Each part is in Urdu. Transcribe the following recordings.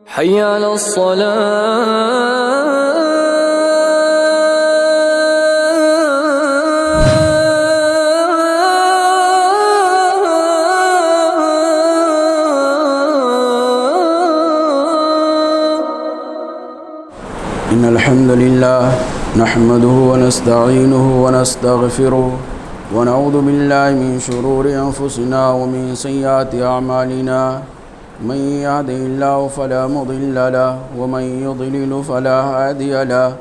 حي على إن الحمد لله نحمده ونستعينه ونستغفره ونعوذ بالله من شرور أنفسنا ومن سيئات أعمالنا من يهده الله فلا مضل له ومن يضلل فلا هادي له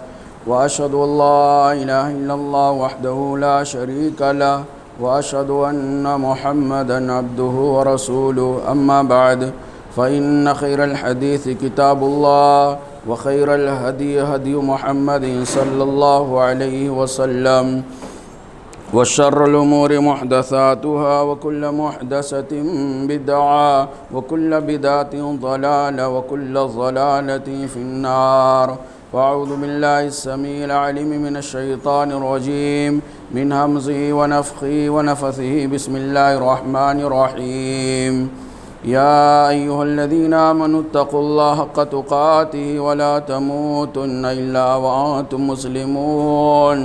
وأشهد أن لا إله إلا الله وحده لا شريك له وأشهد أن محمدا عبده ورسوله أما بعد فإن خير الحديث كتاب الله وخير الهدي هدي محمد صلى الله عليه وسلم وشر الأمور محدثاتها وكل محدثة بدعة وكل بدعة ضلالة وكل ضلالة في النار. وأعوذ بالله السميع العليم من الشيطان الرجيم من همزه ونفخه ونفثه. بسم الله الرحمن الرحيم. يا أيها الذين آمنوا اتقوا الله حق تقاته ولا تموتن إلا وأنتم مسلمون.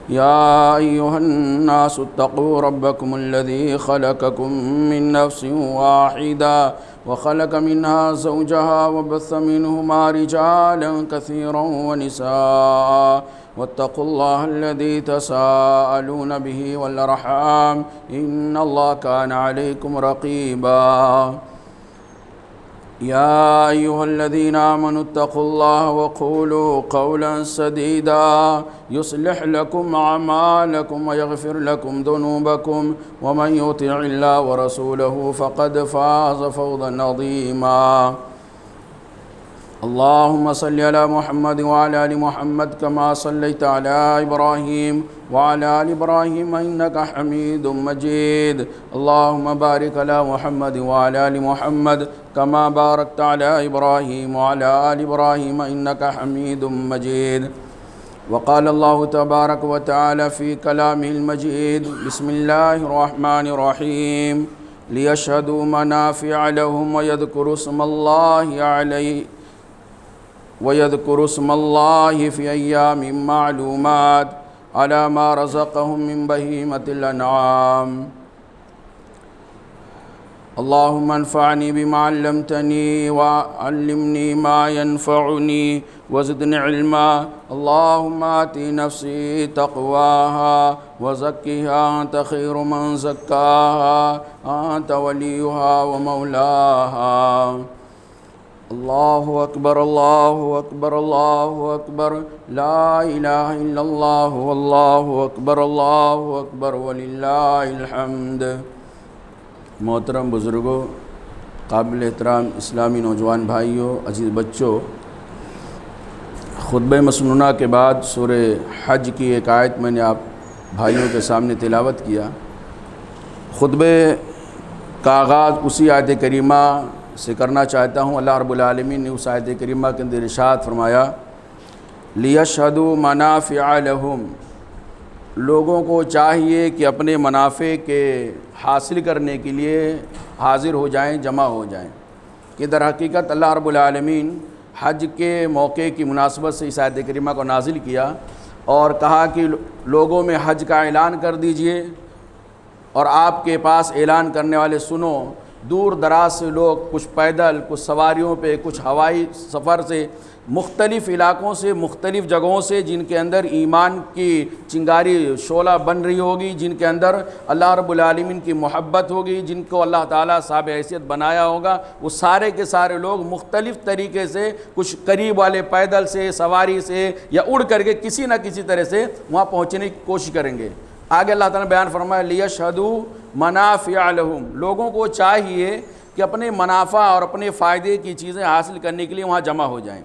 يا أيها الناس اتقوا ربكم الذي خلقكم من نفس واحدة وخلق منها زوجها وبث منهما رجالا كثيرا ونساء واتقوا الله الذي تساءلون به والأرحام إن الله كان عليكم رقيبا. يا أيها الذين آمنوا اتقوا الله وقولوا قولا سديدا يصلح لكم أعمالكم ويغفر لكم ذنوبكم ومن يطع الله ورسوله فقد فاز فوزا عظيما. اللهم صل على محمد وعلى آل محمد كما صليت على إبراهيم وعلى آل إبراهيم إنك حميد مجيد. اللهم بارك على محمد وعلى آل محمد كما باركت على إبراهيم وعلى آل إبراهيم إنك حميد مجيد. وقال الله تبارك وتعالى في كلامه المجيد. بسم الله الرحمن الرحيم. ليشهدوا منافع لهم ويذكروا اسم الله في أيام معلومات على ما رزقهم من بهيمة الأنعام. اللهم انفعني بما علمتني وعلمني ما ينفعني وزدني علما. اللهم آت نفسي تقواها وزكها أنت خير من زكاها أنت وليها ومولاها. الله أكبر الله أكبر الله أكبر لا إله إلا الله والله أكبر الله أكبر ولله الحمد. محترم بزرگوں، قابل احترام اسلامی نوجوان بھائیوں، عزیز بچوں، خطبہ مسنونہ کے بعد سورہ حج کی ایک آیت میں نے آپ بھائیوں کے سامنے تلاوت کیا. خطبے کا آغاز اسی آیت کریمہ سے کرنا چاہتا ہوں. اللہ رب العالمین نے اس آیت کریمہ کے اندر ارشاد فرمایا لیشہدوا منافع لہم. لوگوں کو چاہیے کہ اپنے منافع کے حاصل کرنے کے لیے حاضر ہو جائیں، جمع ہو جائیں. کہ در حقیقت اللہ رب العالمین حج کے موقع کی مناسبت سے اس آیت کریمہ کو نازل کیا اور کہا کہ لوگوں میں حج کا اعلان کر دیجئے. اور آپ کے پاس اعلان کرنے والے سنو، دور دراز سے لوگ، کچھ پیدل، کچھ سواریوں پہ، کچھ ہوائی سفر سے، مختلف علاقوں سے، مختلف جگہوں سے، جن کے اندر ایمان کی چنگاری شعلہ بن رہی ہوگی، جن کے اندر اللہ رب العالمین کی محبت ہوگی، جن کو اللہ تعالیٰ صاحب حیثیت بنایا ہوگا، وہ سارے کے سارے لوگ مختلف طریقے سے، کچھ قریب والے پیدل سے، سواری سے یا اڑ کر کے کسی نہ کسی طرح سے وہاں پہنچنے کی کوشش کریں گے. آگے اللہ تعالیٰ نے بیان فرمایا لیشہدوا منافع لہم. لوگوں کو چاہیے کہ اپنے منافع اور اپنے فائدے کی چیزیں حاصل کرنے کے لیے وہاں جمع ہو جائیں.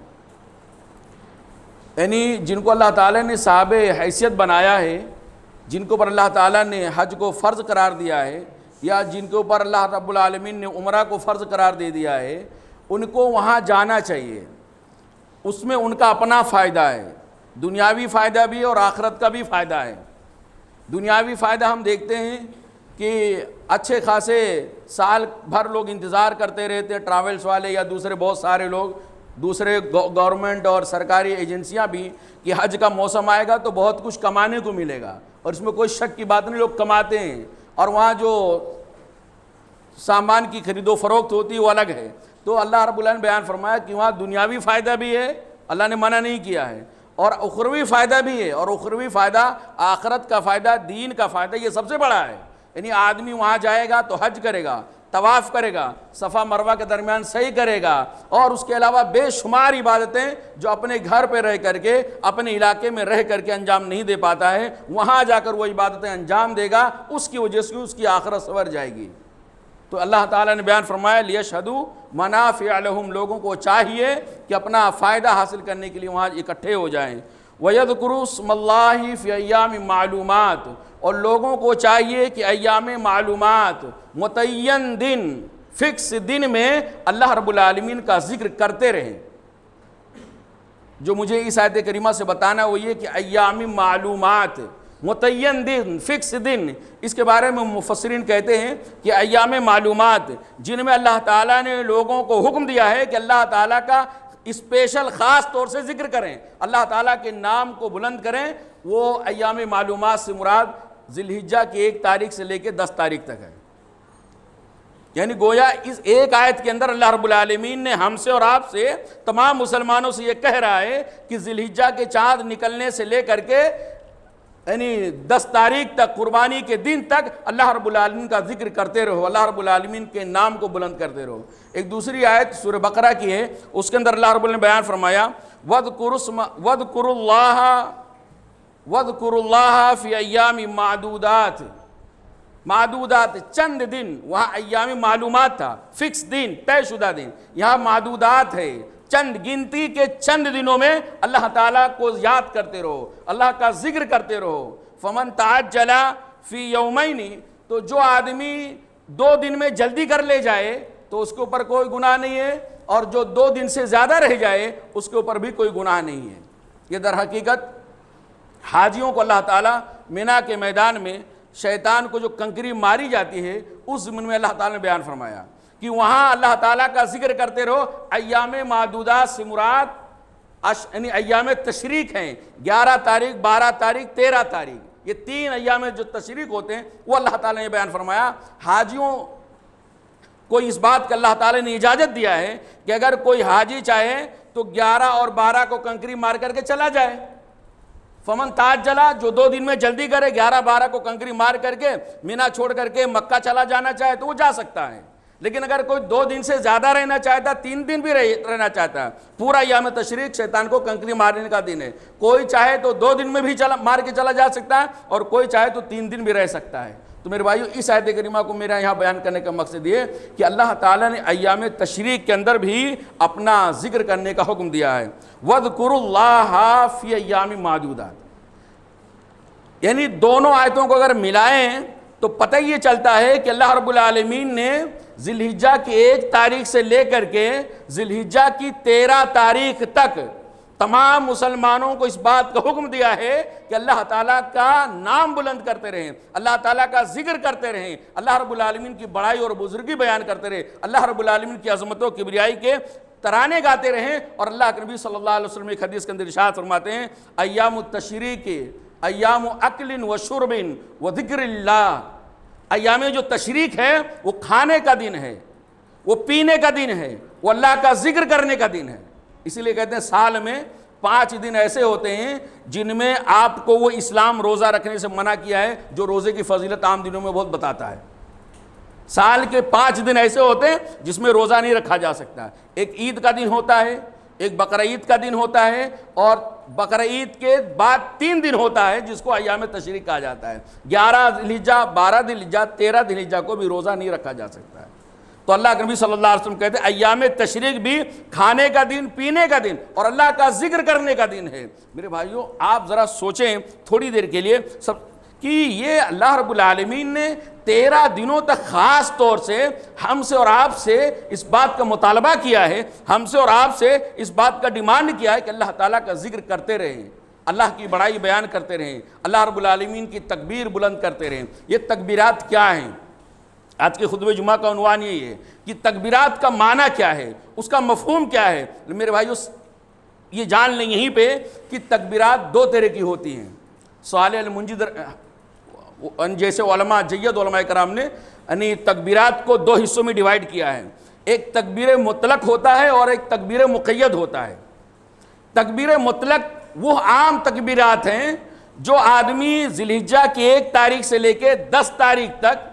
یعنی جن کو اللہ تعالیٰ نے صاحب حیثیت بنایا ہے، جن کے اوپر اللہ تعالیٰ نے حج کو فرض قرار دیا ہے، یا جن کے اوپر اللہ رب العالمین نے عمرہ کو فرض قرار دے دیا ہے، ان کو وہاں جانا چاہیے. اس میں ان کا اپنا فائدہ ہے، دنیاوی فائدہ بھی اور آخرت کا بھی فائدہ ہے. دنیاوی فائدہ ہم دیکھتے ہیں کہ اچھے خاصے سال بھر لوگ انتظار کرتے رہتے، ٹراولز والے یا دوسرے بہت سارے لوگ دوسرے گورنمنٹ اور سرکاری ایجنسیاں بھی کہ حج کا موسم آئے گا تو بہت کچھ کمانے کو ملے گا، اور اس میں کوئی شک کی بات نہیں، لوگ کماتے ہیں، اور وہاں جو سامان کی خرید و فروخت ہوتی ہے وہ الگ ہے۔ تو اللہ رب العالمین نے بیان فرمایا کہ وہاں دنیاوی فائدہ بھی ہے، اللہ نے منع نہیں کیا ہے، اور اخروی فائدہ بھی ہے، اور اخروی فائدہ آخرت کا فائدہ، دین کا فائدہ، یہ سب سے بڑا ہے۔ یعنی آدمی وہاں جائے گا تو حج کرے گا، طواف کرے گا، صفا مروہ کے درمیان صحیح کرے گا، اور اس کے علاوہ بے شمار عبادتیں جو اپنے گھر پہ رہ کر کے، اپنے علاقے میں رہ کر کے انجام نہیں دے پاتا ہے، وہاں جا کر وہ عبادتیں انجام دے گا، اس کی وجہ سے اس کی آخرت سنور جائے گی۔ تو اللہ تعالیٰ نے بیان فرمایا لیشہدوا منافع لہم، لوگوں کو چاہیے کہ اپنا فائدہ حاصل کرنے کے لیے وہاں اکٹھے ہو جائیں۔ وَيَذْكُرُوا اسْمَ اللَّهِ فِي أَيَّامٍ معلومات، اور لوگوں کو چاہیے کہ ایام معلومات، متعین دن، فکس دن میں اللہ رب العالمین کا ذکر کرتے رہیں۔ جو مجھے اس آیت کریمہ سے بتانا وہ یہ کہ ایام معلومات، متعین دن، فکس دن، اس کے بارے میں مفسرین کہتے ہیں کہ ایام معلومات جن میں اللہ تعالیٰ نے لوگوں کو حکم دیا ہے کہ اللہ تعالیٰ کا اسپیشل خاص طور سے ذکر کریں، اللہ تعالیٰ کے نام کو بلند کریں، وہ ایام معلومات سے مراد ذی الحجہ کی 1 تاریخ سے لے کے 10 تاریخ تک ہے۔ یعنی گویا اس ایک آیت کے اندر اللہ رب العالمین نے ہم سے اور آپ سے، تمام مسلمانوں سے یہ کہہ رہا ہے کہ ذی الحجہ کے چاند نکلنے سے لے کر کے یعنی 10 تاریخ تک، قربانی کے دن تک اللہ رب العالمین کا ذکر کرتے رہو، اللہ رب العالمین کے نام کو بلند کرتے رہو۔ ایک دوسری آیت سورہ بقرہ کی ہے، اس کے اندر اللہ رب العالمین نے بیان فرمایا وَاذْكُرُوا اللَّهَ فِي أَيَّامٍ معدودات، معدودات چند دن، وہاں ایام معلومات تھا، فکس دن، طے شدہ دن، یہاں معدودات ہے، چند گنتی کے چند دنوں میں اللہ تعالیٰ کو یاد کرتے رہو، اللہ کا ذکر کرتے رہو۔ فَمَن تَعَجَّلَ فِي يَوْمَيْنِ، تو جو آدمی 2 دن میں جلدی کر لے جائے تو اس کے اوپر کوئی گناہ نہیں ہے، اور جو 2 دن سے زیادہ رہ جائے اس کے اوپر بھی کوئی گناہ نہیں ہے۔ یہ در حقیقت حاجیوں کو اللہ تعالیٰ مینا کے میدان میں شیطان کو جو کنکری ماری جاتی ہے اس ضمن میں اللہ تعالیٰ نے بیان فرمایا کہ وہاں اللہ تعالیٰ کا ذکر کرتے رہو۔ ایام معدودات سے مراد یعنی ایام تشریق ہیں، 11 تاریخ، 12 تاریخ، 13 تاریخ، یہ 3 ایام جو تشریق ہوتے ہیں وہ اللہ تعالیٰ نے بیان فرمایا۔ حاجیوں کو اس بات کا اللہ تعالیٰ نے اجازت دیا ہے کہ اگر کوئی حاجی چاہے تو 11 اور 12 کو کنکری مار کر کے چلا جائے۔ فمن تعجل، جو 2 دن میں جلدی کرے، 11 12 کو کنکری مار کر کے مینا چھوڑ کر کے مکہ چلا جانا چاہے تو وہ جا سکتا ہے۔ لیکن اگر کوئی 2 دن سے زیادہ رہنا چاہتا، 3 دن بھی رہنا چاہتا ہے، پورا ایام تشریق شیطان کو کنکری مارنے کا دن ہے، کوئی چاہے تو 2 دن میں بھی مار کے چلا جا سکتا ہے، اور کوئی چاہے تو 3 دن بھی رہ سکتا ہے۔ تو میرے بھائیو، اس آیت کریمہ کو میرا یہاں بیان کرنے کا مقصد یہ کہ اللہ تعالیٰ نے ایام تشریق کے اندر بھی اپنا ذکر کرنے کا حکم دیا ہے۔ وَاذْكُرُوا اللَّهَ فِي أَيَّامٍ معدودات، یعنی دونوں آیتوں کو اگر ملائیں تو پتہ یہ چلتا ہے کہ اللہ رب العالمین نے ذی الحجہ کی 1 تاریخ سے لے کر کے ذی الحجہ کی 13 تاریخ تک تمام مسلمانوں کو اس بات کا حکم دیا ہے کہ اللہ تعالیٰ کا نام بلند کرتے رہیں، اللہ تعالیٰ کا ذکر کرتے رہیں، اللہ رب العالمین کی بڑائی اور بزرگی بیان کرتے رہیں، اللہ رب العالمین کی عظمت و کبریائی کے ترانے گاتے رہیں۔ اور اللہ کے نبی صلی اللہ علیہ وسلم ایک حدیث کے اندر ارشاد فرماتے ہیں، ایام التشریق ایام اکل و شرب و ذکر اللہ، ایام جو تشریق ہے وہ کھانے کا دن ہے، وہ پینے کا دن ہے، وہ اللہ کا ذکر کرنے کا دن ہے۔ اسی لیے کہتے ہیں سال میں 5 دن ایسے ہوتے ہیں جن میں آپ کو وہ اسلام روزہ رکھنے سے منع کیا ہے، جو روزے کی فضیلت عام دنوں میں بہت بتاتا ہے۔ سال کے 5 دن ایسے ہوتے ہیں جس میں روزہ نہیں رکھا جا سکتا۔ ایک عید کا دن ہوتا ہے، ایک بقرہ عید کا دن ہوتا ہے، اور بقرہ عید کے بعد 3 دن ہوتا ہے جس کو ایام تشریق کہا جاتا ہے۔ 11 ذی الحجہ، 12 ذی الحجہ، 13 ذی الحجہ کو بھی روزہ نہیں رکھا جا سکتا ہے۔ تو اللہ کے نبی صلی اللہ علیہ وسلم کہتے ہیں ایام تشریق بھی کھانے کا دن، پینے کا دن اور اللہ کا ذکر کرنے کا دن ہے۔ میرے بھائیوں، آپ ذرا سوچیں تھوڑی دیر کے لیے کہ یہ اللہ رب العالمین نے 13 دنوں تک خاص طور سے ہم سے اور آپ سے اس بات کا مطالبہ کیا ہے، ہم سے اور آپ سے اس بات کا ڈیمانڈ کیا ہے کہ اللہ تعالیٰ کا ذکر کرتے رہیں، اللہ کی بڑائی بیان کرتے رہیں، اللہ رب العالمین کی تکبیر بلند کرتے رہیں۔ یہ تکبیرات کیا ہیں؟ آج کے خطبہ جمعہ کا عنوان یہی ہے کہ تکبیرات کا معنی کیا ہے، اس کا مفہوم کیا ہے۔ میرے بھائیو یہ جان لیں یہیں پہ کہ تکبیرات دو طرح کی ہوتی ہیں۔ صالح المنجد جیسے علماء جید علماء کرام نے یعنی تکبیرات کو دو حصوں میں ڈیوائیڈ کیا ہے، ایک تکبیر مطلق ہوتا ہے اور ایک تکبیر مقید ہوتا ہے۔ تکبیر مطلق وہ عام تکبیرات ہیں جو آدمی ذی الحجہ کی 1 تاریخ سے لے کے 10 تاریخ تک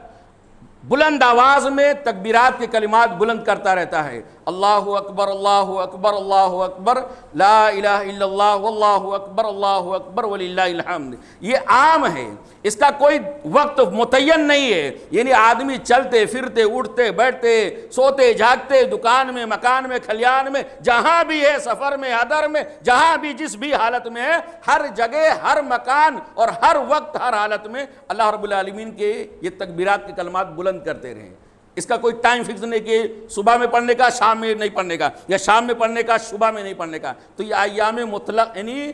بلند آواز میں تکبیرات کے کلمات بلند کرتا رہتا ہے۔ اللہ اکبر اللہ اکبر اللہ اکبر لا الہ الا اللہ واللہ اکبر اللہ اکبر وللہ الحمد۔ یہ عام ہے، اس کا کوئی وقت متعین نہیں ہے، یعنی آدمی چلتے پھرتے اٹھتے بیٹھتے سوتے جاگتے دکان میں مکان میں کھلیان میں جہاں بھی ہے، سفر میں حضر میں جہاں بھی جس بھی حالت میں ہے، ہر جگہ ہر مکان اور ہر وقت ہر حالت میں اللہ رب العالمین کے یہ تکبیرات کے کلمات بلند کرتے رہیں۔ اس کا کوئی ٹائم فکس نہیں کہ صبح میں پڑھنے کا شام میں نہیں پڑھنے کا، یا شام میں پڑھنے کا صبح میں نہیں پڑھنے کا۔ تو یہ ایام مطلق یعنی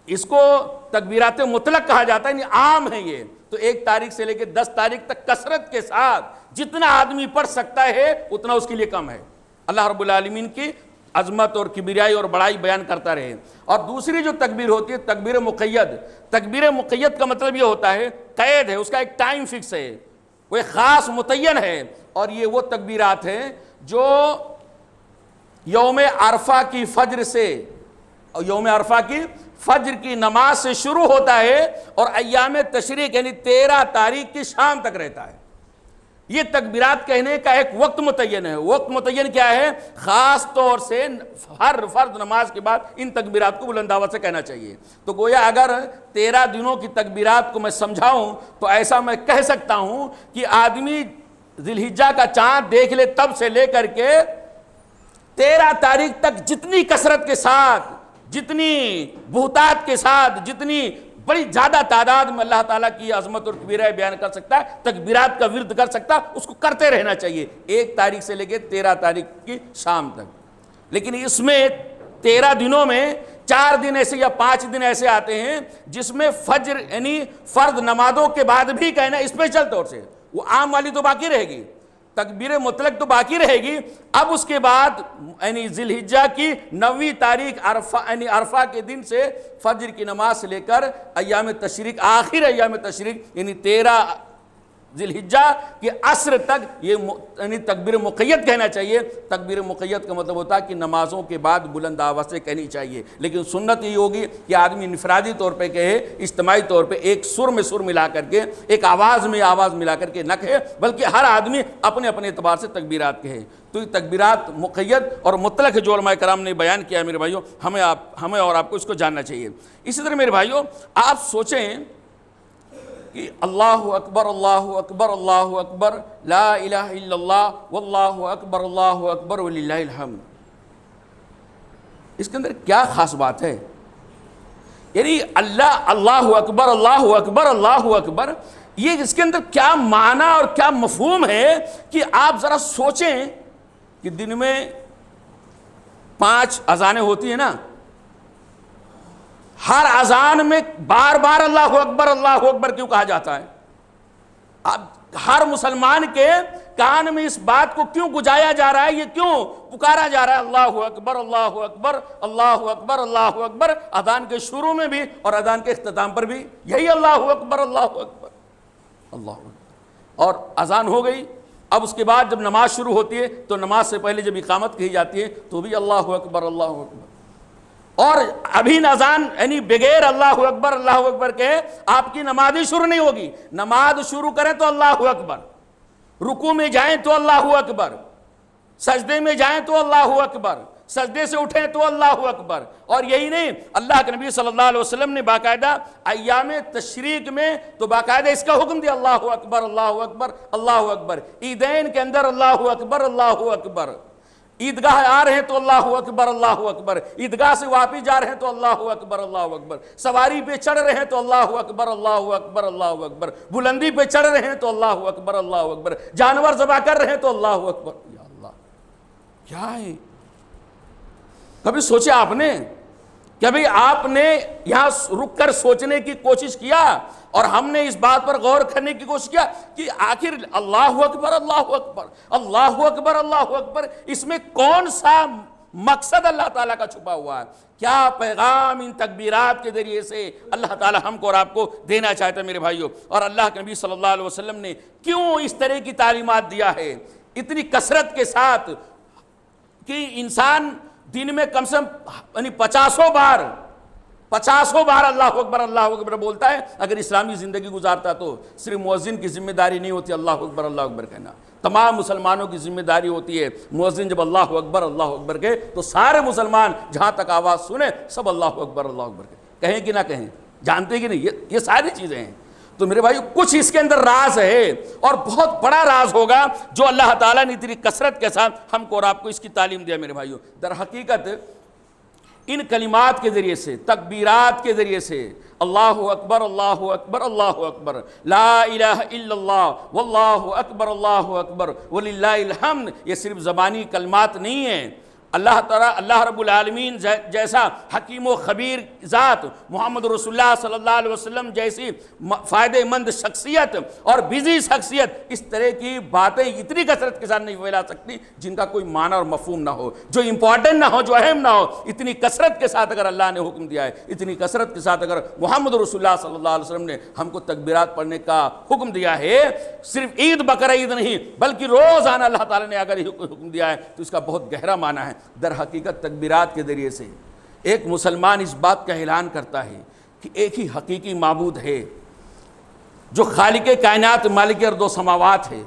اس کو تکبیرات مطلق کہا جاتا ہے، یعنی عام ہے یہ۔ تو 1 تاریخ سے لے کے 10 تاریخ تک کثرت کے ساتھ جتنا آدمی پڑھ سکتا ہے اتنا اس کے لیے کم ہے۔ اللہ رب العالمین کی عظمت اور کبریائی اور بڑائی بیان کرتا رہے۔ اور دوسری جو تکبیر ہوتی ہے تکبیر مقید۔ تکبیر مقید کا مطلب یہ ہوتا ہے قید ہے، اس کا ایک ٹائم فکس ہے، وہ ایک خاص متعین ہے، اور یہ وہ تکبیرات ہیں جو یوم عرفہ کی فجر سے یوم عرفہ کی فجر کی نماز سے شروع ہوتا ہے اور ایام تشریق یعنی 13 تاریخ کی شام تک رہتا ہے۔ یہ تکبیرات کہنے کا ایک وقت متعین ہے۔ وقت متعین کیا ہے؟ خاص طور سے ہر فرض نماز کے بعد ان تکبیرات کو بلند آواز سے کہنا چاہیے۔ تو گویا اگر 13 دنوں کی تکبیرات کو میں سمجھاؤں تو ایسا میں کہہ سکتا ہوں کہ آدمی ذی الحجہ کا چاند دیکھ لے تب سے لے کر کے 13 تاریخ تک جتنی کثرت کے ساتھ، جتنی بہتات کے ساتھ، جتنی بڑی زیادہ تعداد میں اللہ تعالیٰ کی عظمت اور کبریائی بیان کر سکتا ہے، تکبیرات کا ورد کر سکتا ہے، اس کو کرتے رہنا چاہیے 1 تاریخ سے لے کے 13 تاریخ کی شام تک۔ لیکن اس میں 13 دنوں میں 4 دن ایسے یا 5 دن ایسے آتے ہیں جس میں فجر یعنی فرض نمازوں کے بعد بھی کہنا اسپیشل طور سے، وہ عام والی تو باقی رہے گی، تکبیر مطلق تو باقی رہے گی۔ اب اس کے بعد یعنی ذی الحجہ کی 9ویں تاریخ عرفہ یعنی عرفہ کے دن سے فجر کی نماز سے لے کر ایام تشریق آخر ایام تشریق یعنی 13 ذی الحجہ کے عصر تک یہ یعنی تکبیر مقید کہنا چاہیے۔ تکبیر مقید کا مطلب ہوتا ہے کہ نمازوں کے بعد بلند آواز سے کہنی چاہیے، لیکن سنت یہ ہوگی کہ آدمی انفرادی طور پہ کہے، اجتماعی طور پہ ایک سر میں سر ملا کر کے، ایک آواز میں آواز ملا کر کے نہ کہے، بلکہ ہر آدمی اپنے اپنے اعتبار سے تکبیرات کہے۔ تو یہ تکبیرات مقید اور مطلق جو علماء کرام نے بیان کیا ہے میرے بھائیوں، ہمیں اور آپ کو اس کو جاننا چاہیے۔ اسی طرح میرے بھائیوں آپ سوچیں کہ اللہ اکبر اللہ اکبر اللہ اکبر لا الہ الا اللہ واللہ اکبر وللہ الحمد، اس کے اندر کیا خاص بات ہے؟ یعنی اللہ اکبر اللہ اکبر اللہ اکبر، یہ اس کے اندر کیا معنی اور کیا مفہوم ہے کہ آپ ذرا سوچیں کہ دن میں 5 اذانیں ہوتی ہیں نا، ہر اذان میں بار بار اللہ اکبر کیوں کہا جاتا ہے؟ اب ہر مسلمان کے کان میں اس بات کو کیوں گجایا جا رہا ہے، یہ کیوں پکارا جا رہا ہے اللہ اکبر اللہ اکبر اللہ اکبر اللہ اکبر؟ اذان کے شروع میں بھی اور اذان کے اختتام پر بھی یہی اللہ اکبر اللہ اکبر اللہ اکبر۔ اور اذان ہو گئی، اب اس کے بعد جب نماز شروع ہوتی ہے تو نماز سے پہلے جب اقامت کہی جاتی ہے تو بھی اللہ اکبر اللہ اکبر۔ اور ابھی اذان یعنی بغیر اللہ اکبر کے آپ کی نماز ہی شروع نہیں ہوگی۔ نماز شروع کریں تو اللہ اکبر، رکوع میں جائیں تو اللہ اکبر، سجدے میں جائیں تو اللہ اکبر، سجدے سے اٹھیں تو اللہ اکبر۔ اور یہی نہیں، اللہ کے نبی صلی اللہ علیہ وسلم نے باقاعدہ ایام تشریق میں تو باقاعدہ اس کا حکم دیا اللہ اکبر اللہ اکبر اللہ اکبر۔ عیدین کے اندر اللہ اکبر، عیدگاہ آ رہے ہیں تو اللہ اکبر، عیدگاہ سے واپس جا رہے ہیں تو اللہ اکبر، سواری پہ چڑھ رہے ہیں تو اللہ اکبر، بلندی پہ چڑھ رہے ہیں تو اللہ اکبر، جانور ذبح کر رہے ہیں تو اللہ اکبر۔ یا اللہ کیا ہے؟ کبھی سوچا آپ نے کہ بھئی آپ نے یہاں رک کر سوچنے کی کوشش کیا اور ہم نے اس بات پر غور کرنے کی کوشش کیا کہ آخر اللہ اکبر اللہ اکبر اللہ اکبر اللہ اکبر اس میں کون سا مقصد اللہ تعالیٰ کا چھپا ہوا ہے؟ کیا پیغام ان تکبیرات کے ذریعے سے اللہ تعالیٰ ہم کو اور آپ کو دینا چاہتا ہے میرے بھائیوں؟ اور اللہ کے نبی صلی اللہ علیہ وسلم نے کیوں اس طرح کی تعلیمات دیا ہے اتنی کثرت کے ساتھ کہ انسان دن میں کم سے کم یعنی 50 بار اللہ اکبر بولتا ہے؟ اگر اسلامی زندگی گزارتا تو صرف مؤذن کی ذمہ داری نہیں ہوتی اللہ اکبر کہنا، تمام مسلمانوں کی ذمہ داری ہوتی ہے۔ مؤذن جب اللہ اکبر کہے تو سارے مسلمان جہاں تک آواز سنیں سب اللہ اکبر کہیں کہ نہ کہیں، جانتے کہ نہیں؟ یہ ساری چیزیں ہیں۔ تو میرے بھائیو کچھ اس کے اندر راز ہے اور بہت بڑا راز ہوگا جو اللہ تعالیٰ نے اتنی کثرت کے ساتھ ہم کو اور آپ کو اس کی تعلیم دیا میرے بھائیو۔ در حقیقت ان کلمات کے ذریعے سے، تکبیرات کے ذریعے سے اللہ اکبر اللہ اکبر لا الہ الا اللہ واللہ اکبر وللہ الحمد، یہ صرف زبانی کلمات نہیں ہیں۔ اللہ تعالیٰ اللہ رب العالمین جیسا حکیم و خبیر ذات، محمد رسول اللہ صلی اللہ علیہ وسلم جیسی فائدہ مند شخصیت اور بزی شخصیت، اس طرح کی باتیں اتنی کثرت کے ساتھ نہیں پھیلا سکتی جن کا کوئی معنی اور مفہوم نہ ہو، جو امپورٹنٹ نہ ہو، جو اہم نہ ہو۔ اتنی کثرت کے ساتھ اگر اللہ نے حکم دیا ہے، اتنی کثرت کے ساتھ اگر محمد رسول اللہ صلی اللہ علیہ وسلم نے ہم کو تکبیرات پڑھنے کا حکم دیا ہے، صرف عید بقرعید نہیں بلکہ روزانہ اللہ تعالیٰ نے اگر حکم دیا ہے تو اس کا بہت گہرا معنی ہے۔ در حقیقت تکبیرات کے ذریعے سے ایک مسلمان اس بات کا اعلان کرتا ہے کہ ایک ہی حقیقی معبود ہے جو خالق کائنات مالک ارض و سماوات ہے،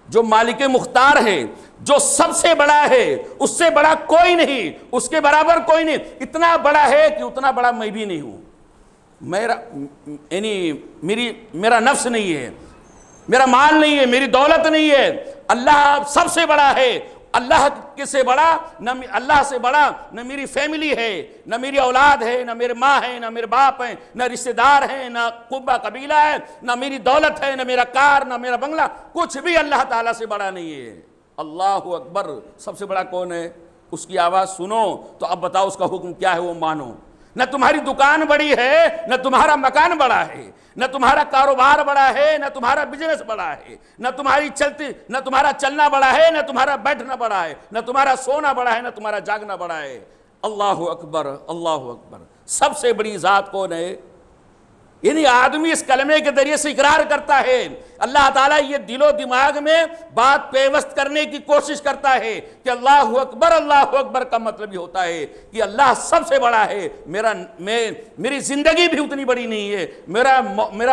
جو مالک مختار ہے، جو سب سے بڑا ہے، اس سے بڑا کوئی نہیں، اس کے برابر کوئی نہیں، اتنا بڑا ہے کہ اتنا بڑا میں بھی نہیں ہوں، میرا نفس نہیں ہے، میرا مال نہیں ہے، میری دولت نہیں ہے، اللہ سب سے بڑا ہے۔ اللہ کے سے بڑا نہ اللہ سے بڑا نہ میری فیملی ہے، نہ میری اولاد ہے، نہ میرے ماں ہے، نہ میرے باپ ہیں، نہ رشتہ دار ہیں، نہ قبہ قبیلہ ہے، نہ میری دولت ہے، نہ میرا کار، نہ میرا بنگلہ، کچھ بھی اللہ تعالیٰ سے بڑا نہیں ہے۔ اللہ اکبر سب سے بڑا کون ہے؟ اس کی آواز سنو تو اب بتاؤ اس کا حکم کیا ہے وہ مانو۔ نہ تمہاری دکان بڑی ہے، نہ تمہارا مکان بڑا ہے، نہ تمہارا کاروبار بڑا ہے، نہ تمہارا بزنس بڑا ہے، نہ تمہارا چلنا بڑا ہے، نہ تمہارا بیٹھنا بڑا ہے، نہ تمہارا سونا بڑا ہے، نہ تمہارا جاگنا بڑا ہے۔ اللہ اکبر اللہ اکبر۔ سب سے بڑی ذات کون ہے؟ یعنی آدمی اس کلمے کے ذریعے سے اقرار کرتا ہے، اللہ تعالیٰ یہ دل و دماغ میں بات پیوست کرنے کی کوشش کرتا ہے کہ اللہ اکبر کا مطلب یہ ہوتا ہے کہ اللہ سب سے بڑا ہے، میری زندگی بھی اتنی بڑی نہیں ہے، میرا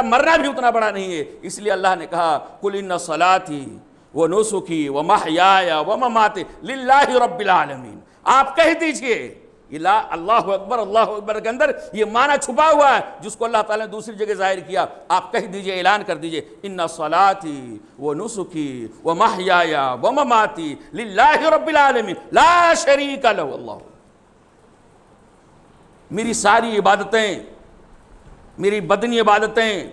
مرنا بھی اتنا بڑا نہیں ہے۔ اس لیے اللہ نے کہا قل ان صلاتی ونسکی ومحیای ومماتی للہ رب العالمین۔ آپ کہہ دیجئے اللہ اکبر کے اندر یہ معنی چھپا ہوا ہے جس کو اللہ تعالیٰ نے دوسری جگہ ظاہر کیا۔ آپ کہہ دیجئے، اعلان کر دیجئے ان صلاتی ونسکی ومحیای ومماتی للہ رب العالمین لا شریک لہ اللہ۔ میری ساری عبادتیں، میری بدنی عبادتیں،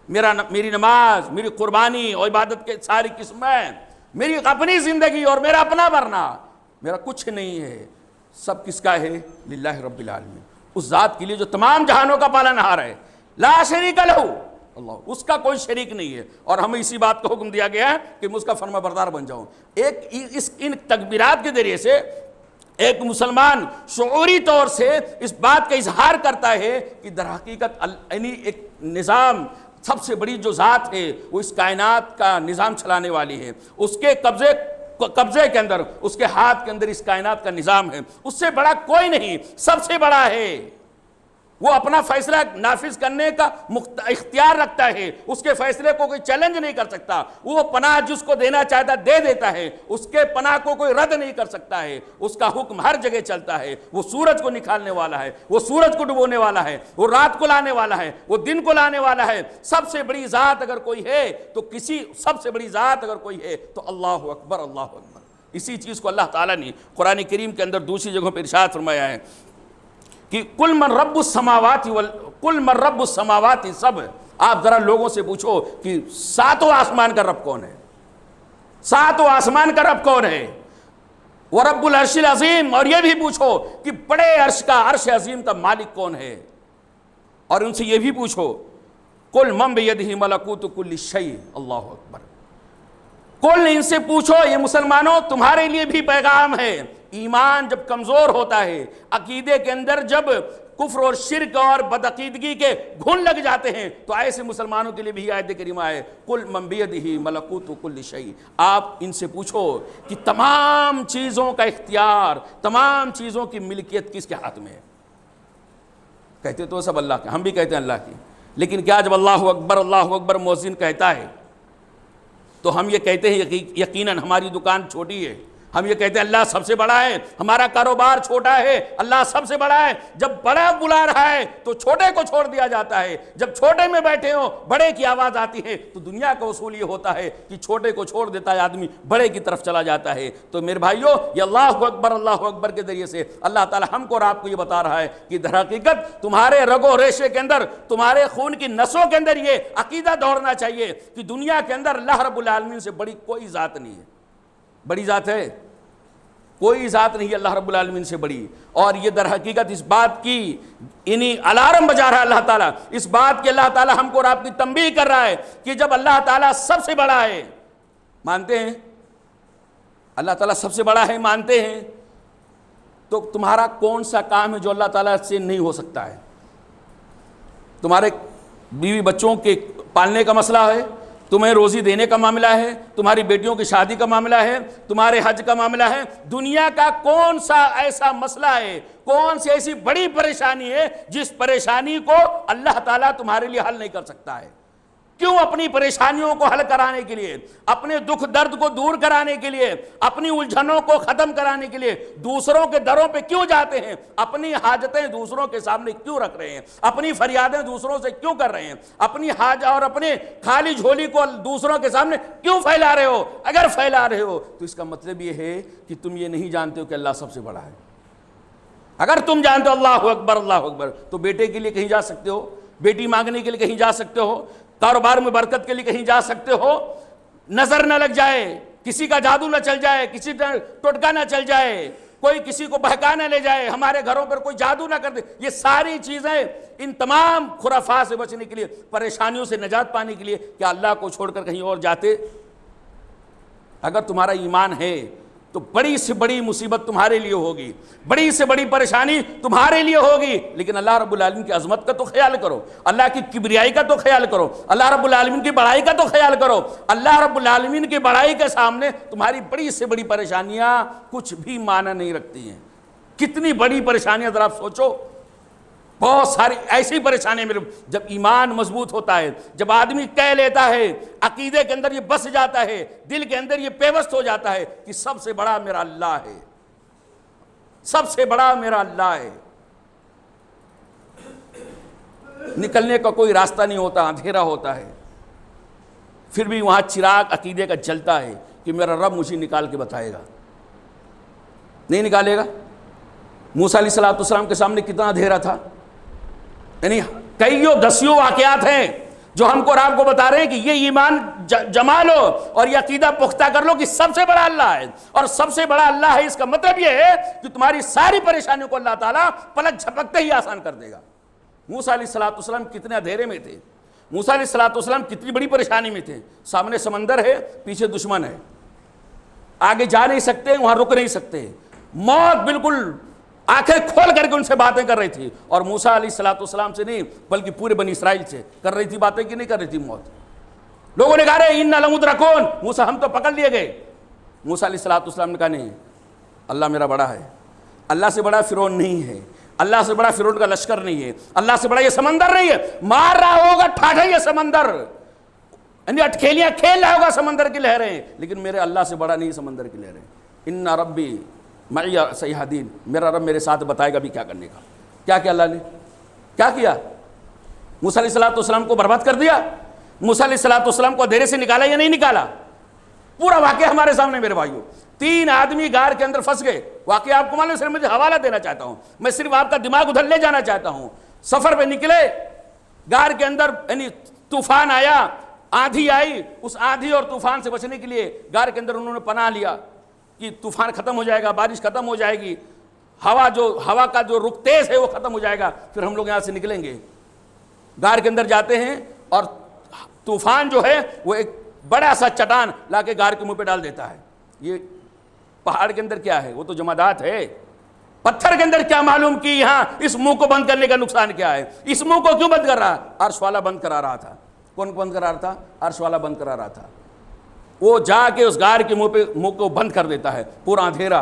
میری نماز، میری قربانی اور عبادت کے ساری قسمیں، میری اپنی زندگی اور میرا اپنا مرنا، میرا کچھ نہیں ہے، سب کس کا ہے؟ للہ رب العالمین، اس ذات کے لیے جو تمام جہانوں کا پالنہار ہے، لا شریک لہ اللہ، اس کا کوئی شریک نہیں ہے۔ اور ہمیں اسی بات کا حکم دیا گیا ہے کہ میں اس کا فرما بردار بن جاؤں۔ ان تکبیرات کے ذریعے سے ایک مسلمان شعوری طور سے اس بات کا اظہار کرتا ہے کہ در حقیقت یعنی ایک نظام، سب سے بڑی جو ذات ہے وہ اس کائنات کا نظام چلانے والی ہے، اس کے قبضے کے اندر، اس کے ہاتھ کے اندر اس کائنات کا نظام ہے، اس سے بڑا کوئی نہیں، سب سے بڑا ہے۔ وہ اپنا فیصلہ نافذ کرنے کا اختیار رکھتا ہے، اس کے فیصلے کو کوئی چیلنج نہیں کر سکتا، وہ پناہ جس کو دینا چاہتا دے دیتا ہے، اس کے پناہ کو کوئی رد نہیں کر سکتا ہے، اس کا حکم ہر جگہ چلتا ہے۔ وہ سورج کو نکالنے والا ہے، وہ سورج کو ڈبونے والا ہے، وہ رات کو لانے والا ہے، وہ دن کو لانے والا ہے۔ سب سے بڑی ذات اگر کوئی ہے تو سب سے بڑی ذات اگر کوئی ہے تو اللہ اکبر اللہ اکبر۔ اسی چیز کو اللہ تعالیٰ نے قرآن کریم کے اندر دوسری جگہوں پہ ارشاد فرمایا ہے کہ قل من رب السماوات سب۔ آپ ذرا لوگوں سے پوچھو کہ ساتوں آسمان کا رب کون ہے؟ ساتوں آسمان کا رب کون ہے؟ ورب العرش العظیم، اور یہ بھی پوچھو کہ بڑے عرش کا، عرش عظیم کا مالک کون ہے، اور ان سے یہ بھی پوچھو قل من بیدہ ملکوت کل شیء، اللہ اکبر، قل، ان سے پوچھو، یہ مسلمانوں تمہارے لیے بھی پیغام ہے۔ ایمان جب کمزور ہوتا ہے، عقیدے کے اندر جب کفر اور شرک اور بدعقیدگی کے گھن لگ جاتے ہیں، تو ایسے مسلمانوں کے لیے بھی آیت کریمہ ہے قل من بیدہ ملکوت کل شیء، آپ ان سے پوچھو کہ تمام چیزوں کا اختیار، تمام چیزوں کی ملکیت کس کے ہاتھ میں ہے؟ کہتے تو سب اللہ کے، ہم بھی کہتے ہیں اللہ کی، لیکن کیا جب اللہ اکبر مؤذن کہتا ہے تو ہم یہ کہتے ہیں یقیناً ہماری دکان چھوٹی ہے، ہم یہ کہتے ہیں اللہ سب سے بڑا ہے، ہمارا کاروبار چھوٹا ہے، اللہ سب سے بڑا ہے؟ جب بڑا بلا رہا ہے تو چھوٹے کو چھوڑ دیا جاتا ہے، جب چھوٹے میں بیٹھے ہو بڑے کی آواز آتی ہے، تو دنیا کا اصول یہ ہوتا ہے کہ چھوٹے کو چھوڑ دیتا ہے آدمی، بڑے کی طرف چلا جاتا ہے۔ تو میرے بھائیو، یہ اللہ اکبر کے ذریعے سے اللہ تعالی ہم کو اور آپ کو یہ بتا رہا ہے کہ در حقیقت تمہارے رگ و ریشے کے اندر، تمہارے خون کی نسوں کے اندر یہ عقیدہ دوڑنا چاہیے کہ دنیا کے اندر اللہ رب العالمین سے بڑی کوئی ذات نہیں ہے۔ بڑی ذات ہے؟ کوئی ذات نہیں ہے اللہ رب العالمین سے بڑی۔ اور یہ در حقیقت اس بات کی الارم بجا رہا ہے اللہ تعالیٰ، اس بات کی اللہ تعالیٰ ہم کو اور آپ کی تنبیہ کر رہا ہے کہ جب اللہ تعالیٰ سب سے بڑا ہے، مانتے ہیں اللہ تعالیٰ سب سے بڑا ہے، مانتے ہیں، تو تمہارا کون سا کام ہے جو اللہ تعالیٰ سے نہیں ہو سکتا ہے؟ تمہارے بیوی بچوں کے پالنے کا مسئلہ ہے، تمہیں روزی دینے کا معاملہ ہے، تمہاری بیٹیوں کی شادی کا معاملہ ہے، تمہارے حج کا معاملہ ہے، دنیا کا کون سا ایسا مسئلہ ہے، کون سی ایسی بڑی پریشانی ہے جس پریشانی کو اللہ تعالیٰ تمہارے لیے حل نہیں کر سکتا ہے؟ کیوں اپنی پریشانیوں کو حل کرانے کے لیے، اپنے دکھ درد کو دور کرانے کے لیے، اپنی الجھنوں کو ختم کرانے کے لیے دوسروں کے دروں پہ کیوں جاتے ہیں؟ اپنی حاجتیں دوسروں کے سامنے کیوں رکھ رہے ہیں؟ اپنی فریادیں دوسروں سے کیوں کر رہے ہیں؟ اپنی حاجت اور اپنے خالی جھولی کو دوسروں کے سامنے کیوں پھیلا رہے ہو؟ اگر پھیلا رہے ہو تو اس کا مطلب یہ ہے کہ تم یہ نہیں جانتے ہو کہ اللہ سب سے بڑا ہے۔ اگر تم جانتے ہو اللہ اکبر، تو بیٹے کے لیے کہیں جا سکتے ہو، بیٹی مانگنے کے لیے کہیں جا سکتے ہو، کاروبار میں برکت کے لیے کہیں جا سکتے ہو، نظر نہ لگ جائے، کسی کا جادو نہ چل جائے، کسی کا ٹوٹکا نہ چل جائے، کوئی کسی کو بہکا نہ لے جائے، ہمارے گھروں پر کوئی جادو نہ کر دے۔ یہ ساری چیزیں ان تمام خرافات سے بچنے کے لیے، پریشانیوں سے نجات پانے کے لیے کیا اللہ کو چھوڑ کر کہیں اور جاتے؟ اگر تمہارا ایمان ہے تو بڑی سے بڑی مصیبت تمہارے لیے ہوگی، بڑی سے بڑی پریشانی تمہارے لیے ہوگی، لیکن اللہ رب العالمین کی عظمت کا تو خیال کرو، اللہ کی کبریائی کا تو خیال کرو، اللہ رب العالمین کی بڑائی کا تو خیال کرو۔ اللہ رب العالمین کی بڑائی کے سامنے تمہاری بڑی سے بڑی پریشانیاں کچھ بھی معنی نہیں رکھتی ہیں۔ کتنی بڑی پریشانیاں ذرا آپ سوچو، بہت ساری ایسی پریشانیاں میرے، جب ایمان مضبوط ہوتا ہے، جب آدمی کہہ لیتا ہے، عقیدے کے اندر یہ بس جاتا ہے، دل کے اندر یہ پیوست ہو جاتا ہے کہ سب سے بڑا میرا اللہ ہے، سب سے بڑا میرا اللہ ہے، نکلنے کا کوئی راستہ نہیں ہوتا، اندھیرا ہوتا ہے، پھر بھی وہاں چراغ عقیدے کا جلتا ہے کہ میرا رب مجھے نکال کے بتائے گا۔ نہیں نکالے گا؟ موسیٰ علیہ السلام کے سامنے کتنا اندھیرا تھا، یعنی کئیوں دسیوں واقعات ہیں جو ہم کو اور آپ کو بتا رہے ہیں کہ یہ ایمان جما لو اور یہ عقیدہ پختہ کر لو کہ سب سے بڑا اللہ ہے، اور سب سے بڑا اللہ ہے، اس کا مطلب یہ ہے کہ تمہاری ساری پریشانیوں کو اللہ تعالیٰ پلک جھپکتے ہی آسان کر دے گا۔ موسیٰ علیہ السلام کتنے اندھیرے میں تھے، موسیٰ علیہ السلام کتنی بڑی پریشانی میں تھے، سامنے سمندر ہے، پیچھے دشمن ہے، آگے جا نہیں سکتے، وہاں رک نہیں سکتے، موت بالکل آنکھیں کھول کر کے ان سے باتیں کر رہی تھی، اور موسیٰ علیہ السلام سے نہیں بلکہ پورے بنی اسرائیل سے کر رہی تھی باتیں، کہ نہیں کر رہی تھی موت؟ لوگوں نے کہا رہے اِنَّا لَمُدْرَكُونَ، موسیٰ ہم تو پکڑ لیے گئے۔ موسیٰ علیہ السلام نے کہا نہیں، اللہ میرا بڑا ہے، اللہ سے بڑا فرعون نہیں ہے، اللہ سے بڑا فرعون کا لشکر نہیں ہے، اللہ سے بڑا یہ سمندر نہیں ہے، مار رہا ہوگا ٹھاٹھا یہ سمندر، یعنی اٹکھیلیاں کھیل رہا ہوگا سمندر کی لہریں، لیکن میرے اللہ سے بڑا نہیں سمندر کی لہریں۔ اِنَّ رَبِّي معِیَ سَیَہْدِینِ، میرا رب میرے ساتھ بتائے گا بھی کیا کرنے کا۔ کیا کیا اللہ نے؟ کیا کیا؟ موسیٰ علیہ السلام کو برباد کر دیا، موسیٰ علیہ السلام کو اندھیرے سے نکالا یا نہیں نکالا؟ پورا واقعہ ہمارے سامنے میرے بھائیوں، 3 آدمی غار کے اندر پھنس گئے، واقعہ آپ کو معلوم ہے، صرف مجھے حوالہ دینا چاہتا ہوں، میں صرف آپ کا دماغ ادھر لے جانا چاہتا ہوں۔ سفر پہ نکلے، غار کے اندر یعنی طوفان آیا، آندھی آئی، اس آندھی اور طوفان سے بچنے کے لیے غار کے اندر انہوں نے پناہ لیا، کہ طوفان ختم ہو جائے گا، بارش ختم ہو جائے گی، ہوا کا جو رخ تیز ہے وہ ختم ہو جائے گا، پھر ہم لوگ یہاں سے نکلیں گے۔ غار کے اندر جاتے ہیں اور طوفان جو ہے وہ ایک بڑا سا چٹان لا کے غار کے منہ پہ ڈال دیتا ہے۔ یہ پہاڑ کے اندر کیا ہے؟ وہ تو جمادات ہے۔ پتھر کے اندر کیا معلوم کہ یہاں اس منہ کو بند کرنے کا نقصان کیا ہے؟ اس منہ کو کیوں بند کر رہا؟ عرش والا بند کرا رہا تھا۔ کون بند کرا رہا تھا؟ عرش والا بند کرا رہا تھا۔ وہ جا کے اس غار کے منہ کو بند کر دیتا ہے، پورا اندھیرا۔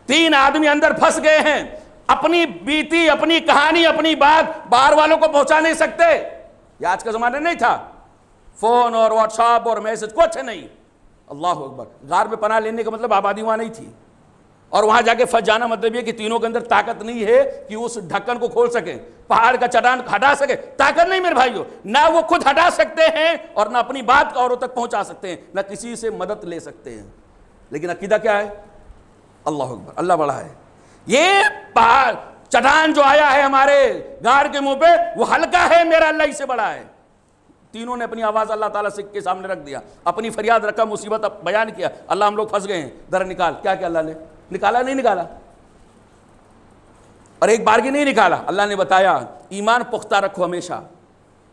3 آدمی اندر پھنس گئے ہیں، اپنی بیتی، اپنی کہانی، اپنی بات باہر والوں کو پہنچا نہیں سکتے۔ یہ آج کا زمانہ نہیں تھا، فون اور واٹس ایپ اور میسج کچھ نہیں۔ اللہ اکبر۔ غار میں پناہ لینے کا مطلب آبادی وہاں نہیں تھی، اور وہاں جا کے پھنس جانا مطلب یہ کہ تینوں کے اندر طاقت نہیں ہے کہ اس ڈھکن کو کھول سکیں، پہاڑ کا چٹان ہٹا سکے۔ طاقت نہیں میرے بھائیو، نہ وہ خود ہٹا سکتے ہیں اور نہ اپنی بات کو اوروں تک پہنچا سکتے ہیں، نہ کسی سے مدد لے سکتے ہیں۔ لیکن عقیدہ کیا ہے؟ اللہ اکبر، اللہ بڑا ہے۔ یہ پہاڑ چٹان جو آیا ہے ہمارے غار کے منہ پہ وہ ہلکا ہے، میرا اللہ اس سے بڑا ہے۔ تینوں نے اپنی آواز اللہ تعالیٰ کے سامنے رکھ دیا، اپنی فریاد رکھا، مصیبت بیان کیا، اللہ ہم لوگ پھنس گئے ہیں، ذرا نکال۔ کیا کیا اللہ نے نکالا؟ نہیں نکالا، اور ایک بار کی نہیں نکالا۔ اللہ نے بتایا ایمان پختہ رکھو ہمیشہ،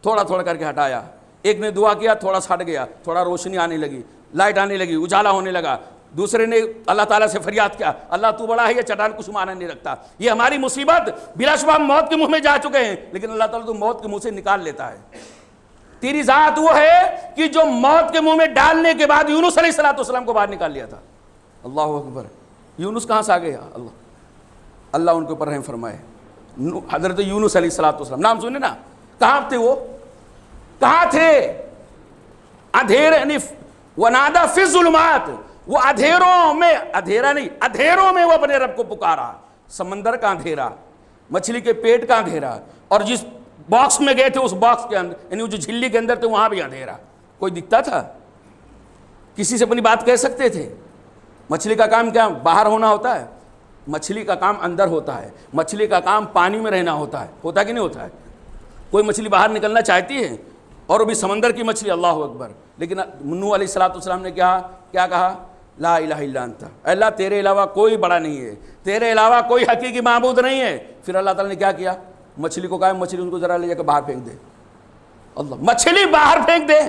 تھوڑا تھوڑا کر کے ہٹایا۔ ایک نے دعا کیا، تھوڑا سا ہٹ گیا، تھوڑا روشنی آنے لگی، لائٹ آنے لگی، اجالا ہونے لگا۔ دوسرے نے اللہ تعالیٰ سے فریاد کیا، اللہ تو بڑا ہے، یہ چٹان کچھ معنی نہیں رکھتا، یہ ہماری مصیبت بلا شبہ ہم موت کے منہ میں جا چکے ہیں، لیکن اللہ تعالیٰ تو موت کے منہ سے نکال لیتا ہے۔ تیری ذات وہ ہے کہ جو موت کے منہ میں ڈالنے کے بعد یونس علیہ السلام کو باہر نکال لیا تھا۔ اللہ اکبر۔ یونس کہاں سے آ گیا؟ اللہ ان کے اوپر رحم فرمائے۔ حضرت یونس علیہ السلام، نام سنے نا؟ کہاں تھے وہ؟ کہاں تھے؟ اندھیرے، ونادى فی الظلمات، وہ اندھیروں میں، اندھیرا نہیں، اندھیروں میں وہ اپنے رب کو پکارا۔ سمندر کا اندھیرا، مچھلی کے پیٹ کا اندھیرا، اور جس باکس میں گئے تھے اس باکس کے اندر، یعنی جو جھلی کے اندر تھے وہاں بھی اندھیرا۔ کوئی دکھتا تھا؟ کسی سے اپنی بات کہہ سکتے تھے؟ مچھلی کا کام کیا باہر ہونا ہوتا ہے؟ مچھلی کا کام اندر ہوتا ہے، مچھلی کا کام پانی میں رہنا ہوتا ہے کہ نہیں ہوتا ہے؟ کوئی مچھلی باہر نکلنا چاہتی ہے، اور وہ بھی سمندر کی مچھلی، اللہ اکبر۔ لیکن نوح علیہ السلام نے کیا کہا؟ لا الہ الا انت، اللہ تیرے علاوہ کوئی بڑا نہیں ہے، تیرے علاوہ کوئی حقیقی معبود نہیں ہے۔ پھر اللہ تعالیٰ نے کیا؟ مچھلی کو کہا مچھلی ان کو ذرا لے جا کے باہر پھینک دے۔ اللہ، مچھلی باہر پھینک دے!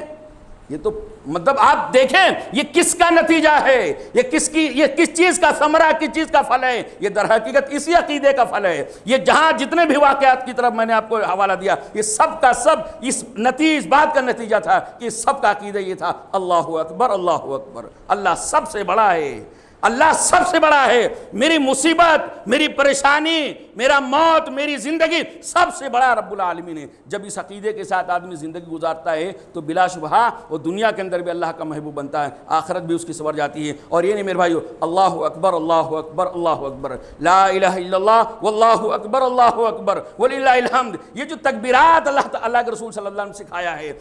یہ تو مطلب آپ دیکھیں یہ کس کا نتیجہ ہے، یہ کس چیز کا ثمرہ، کس چیز کا پھل ہے؟ یہ در حقیقت اسی عقیدے کا پھل ہے۔ یہ جہاں جتنے بھی واقعات کی طرف میں نے آپ کو حوالہ دیا، یہ سب کا سب اس بات کا نتیجہ تھا کہ سب کا عقیدہ یہ تھا، اللہ اکبر، اللہ اکبر، اللہ سب سے بڑا ہے، اللہ سب سے بڑا ہے۔ میری مصیبت، میری پریشانی، میرا موت، میری زندگی، سب سے بڑا رب العالمین ہے۔ جب اس عقیدے کے ساتھ آدمی زندگی گزارتا ہے تو بلا شبہ وہ دنیا کے اندر بھی اللہ کا محبوب بنتا ہے، آخرت بھی اس کی سنور جاتی ہے۔ اور یہ نہیں میرے بھائیو، اللہ اکبر، اللہ اکبر، اللہ اکبر، لا الہ الا اللہ، واللہ اکبر، اللہ اکبر، وللہ الحمد، یہ جو تکبیرات اللہ کے رسول صلی اللہ علیہ وسلم نے سکھایا ہے،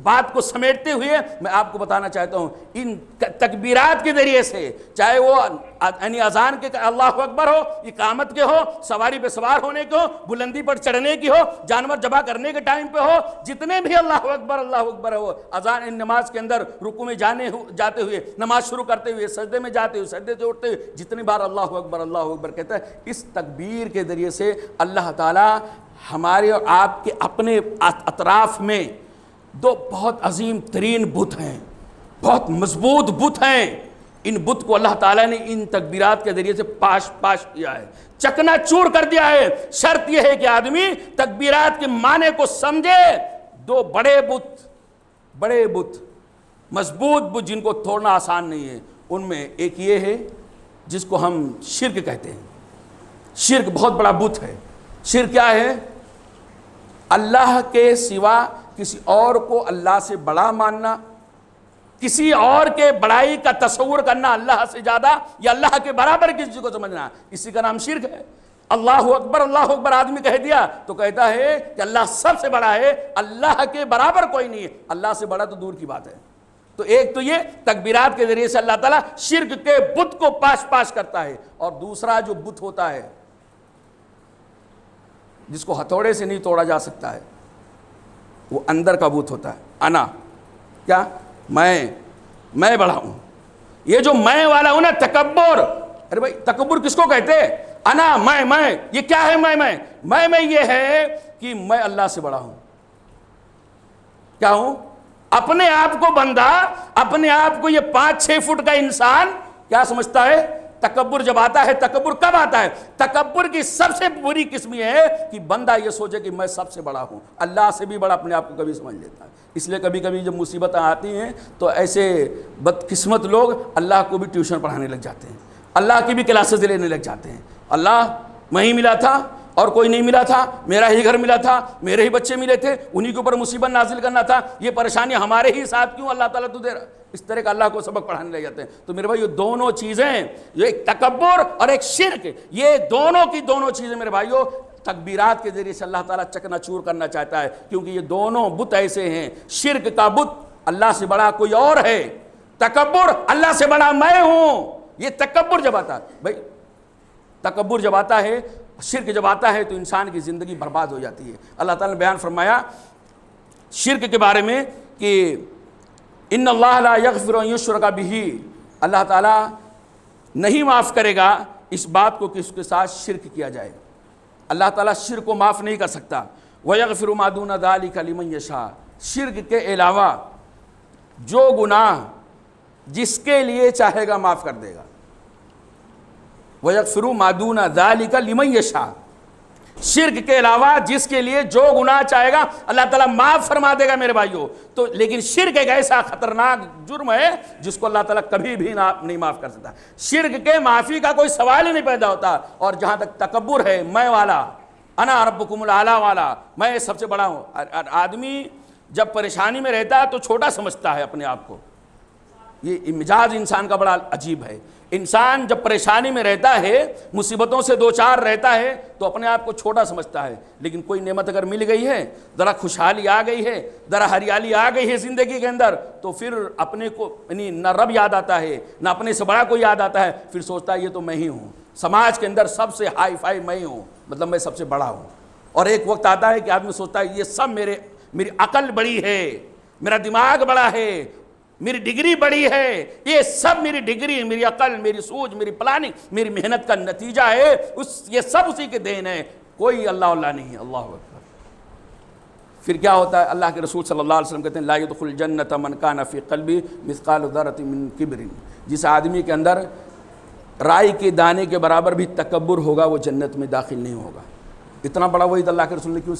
بات کو سمیٹتے ہوئے میں آپ کو بتانا چاہتا ہوں، ان تکبیرات کے ذریعے سے، چاہے وہ یعنی اذان کے اللہ اکبر ہو، اقامت کے ہو، سواری پہ سوار ہونے کے ہو، بلندی پر چڑھنے کی ہو، جانور ذبح کرنے کے ٹائم پہ ہو، جتنے بھی اللہ اکبر ہو، اذان نماز کے اندر رکوع میں جاتے ہوئے، نماز شروع کرتے ہوئے، سجدے میں جاتے ہوئے، سجدے سے اٹھتے ہوئے، جتنی بار اللہ اکبر کہتا ہے، اس تکبیر کے ذریعے سے اللہ تعالی ہمارے اور آپ کے اپنے اطراف میں دو بہت عظیم ترین بت ہیں، بہت مضبوط بت ہیں، ان بت کو اللہ تعالیٰ نے ان تکبیرات کے ذریعے سے پاش کیا ہے، چکنا چور کر دیا ہے۔ شرط یہ ہے کہ آدمی تکبیرات کے معنی کو سمجھے۔ دو بڑے بت، مضبوط بت، جن کو توڑنا آسان نہیں ہے، ان میں ایک یہ ہے جس کو ہم شرک کہتے ہیں۔ شرک بہت بڑا بت ہے۔ شرک کیا ہے؟ اللہ کے سوا کسی اور کو اللہ سے بڑا ماننا، کسی اور کے بڑائی کا تصور کرنا اللہ سے زیادہ، یا اللہ کے برابر کسی کو سمجھنا، اسی کا نام شرک ہے۔ اللہ اکبر آدمی کہہ دیا تو کہتا ہے کہ اللہ سب سے بڑا ہے، اللہ کے برابر کوئی نہیں ہے، اللہ سے بڑا تو دور کی بات ہے۔ تو ایک تو یہ تکبیرات کے ذریعے سے اللہ تعالیٰ شرک کے بت کو پاش کرتا ہے، اور دوسرا جو بت ہوتا ہے جس کو ہتھوڑے سے نہیں توڑا جا سکتا ہے، وہ اندر کا بت ہوتا ہے، انا، کیا؟ میں بڑا ہوں، یہ جو میں والا ہوں نا تکبر، ارے بھائی تکبر کس کو کہتے؟ انا، میں، یہ کیا ہے؟ میں یہ ہے کہ میں اللہ سے بڑا ہوں. کیا ہوں؟ اپنے آپ کو بندہ، اپنے آپ کو یہ 5-6 فٹ کا انسان کیا سمجھتا ہے؟ تکبر جب آتا ہے، تکبر کب آتا ہے؟ تکبر کی سب سے بری قسم یہ ہے کہ بندہ یہ سوچے کہ میں سب سے بڑا ہوں، اللہ سے بھی بڑا اپنے آپ کو کبھی سمجھ لیتا ہے. اس لیے کبھی کبھی جب مصیبتیں آتی ہیں تو ایسے بدقسمت لوگ اللہ کو بھی ٹیوشن پڑھانے لگ جاتے ہیں، اللہ کی بھی کلاسز لینے لگ جاتے ہیں. اللہ میں ہی ملا تھا اور کوئی نہیں ملا تھا، میرا ہی گھر ملا تھا، میرے ہی بچے ملے تھے، انہی کے اوپر مصیبت نازل کرنا تھا، یہ پریشانی ہمارے ہی ساتھ کیوں اللہ تعالیٰ تو دے رہا؟ اس طرح کا اللہ کو سبق پڑھانے لگ جاتے ہیں. تو میرے بھائی یہ دونوں چیزیں، جو ایک تکبر اور ایک شرک، یہ دونوں کی دونوں چیزیں میرے بھائیوں تکبیرات کے ذریعے سے اللہ تعالیٰ چکنا چور کرنا چاہتا ہے، کیونکہ یہ دونوں بت ایسے ہیں. شرک کا بت اللہ سے بڑا کوئی اور ہے، تکبر اللہ سے بڑا میں ہوں. یہ تکبر جب آتا ہے بھائی، تکبر جب آتا ہے، شرک جب آتا ہے تو انسان کی زندگی برباد ہو جاتی ہے. اللہ تعالیٰ نے بیان فرمایا شرک کے بارے میں کہ ان اللہ لا یغفر ان یشرک بہ، اللہ تعالیٰ نہیں معاف کرے گا اس بات کو کہ اس کے ساتھ شرک کیا جائے. اللہ تعالیٰ شرک کو معاف نہیں کر سکتا. وَيَغْفِرُ مَا دُونَ ذَلِكَ لِمَن يَشَاءُ، شرک کے علاوہ جو گناہ جس کے لیے چاہے گا معاف کر دے گا. وَيَغْفِرُ مَا دُونَ ذَلِكَ لِمَن يَشَاءُ، شرک کے علاوہ جس کے لیے جو گناہ چاہے گا اللہ تعالیٰ معاف فرما دے گا میرے بھائیوں. تو لیکن شرک ایک ایسا خطرناک جرم ہے جس کو اللہ تعالیٰ کبھی بھی نہیں معاف کر سکتا. شرک کے معافی کا کوئی سوال ہی نہیں پیدا ہوتا. اور جہاں تک تکبر ہے، میں والا، انا ربکم الاعلی والا، میں سب سے بڑا ہوں. آدمی جب پریشانی میں رہتا ہے تو چھوٹا سمجھتا ہے اپنے آپ کو. یہ مزاج انسان کا بڑا عجیب ہے. انسان جب پریشانی میں رہتا ہے، مصیبتوں سے دوچار رہتا ہے تو اپنے آپ کو چھوٹا سمجھتا ہے. لیکن کوئی نعمت اگر مل گئی ہے، ذرا خوشحالی آ گئی ہے، ذرا ہریالی آ گئی ہے زندگی کے اندر، تو پھر اپنے کو یعنی نہ رب یاد آتا ہے نہ اپنے سے بڑا کوئی یاد آتا ہے. پھر سوچتا ہے یہ تو میں ہی ہوں، سماج کے اندر سب سے ہائی فائی میں ہی ہوں، مطلب میں سب سے بڑا ہوں. اور ایک وقت آتا ہے کہ آدمی سوچتا ہے یہ سب میری عقل بڑی ہے، میرا دماغ بڑا ہے، میری ڈگری بڑی ہے، یہ سب میری ڈگری، میری عقل، میری سوچ، میری پلاننگ، میری محنت کا نتیجہ ہے، یہ سب اسی کے دین ہے، کوئی اللہ نہیں ہے. اللہ اکبر. پھر کیا ہوتا ہے؟ اللہ کے رسول صلی اللہ علیہ وسلم کہتے ہیں لا يدخل الجنۃ من کان فی قلبہ مثقال ذرۃ من کبر، جس آدمی کے اندر رائی کے دانے کے برابر بھی تکبر ہوگا وہ جنت میں داخل نہیں ہوگا. اتنا بڑا وعید اللہ کے رسول نے کیوں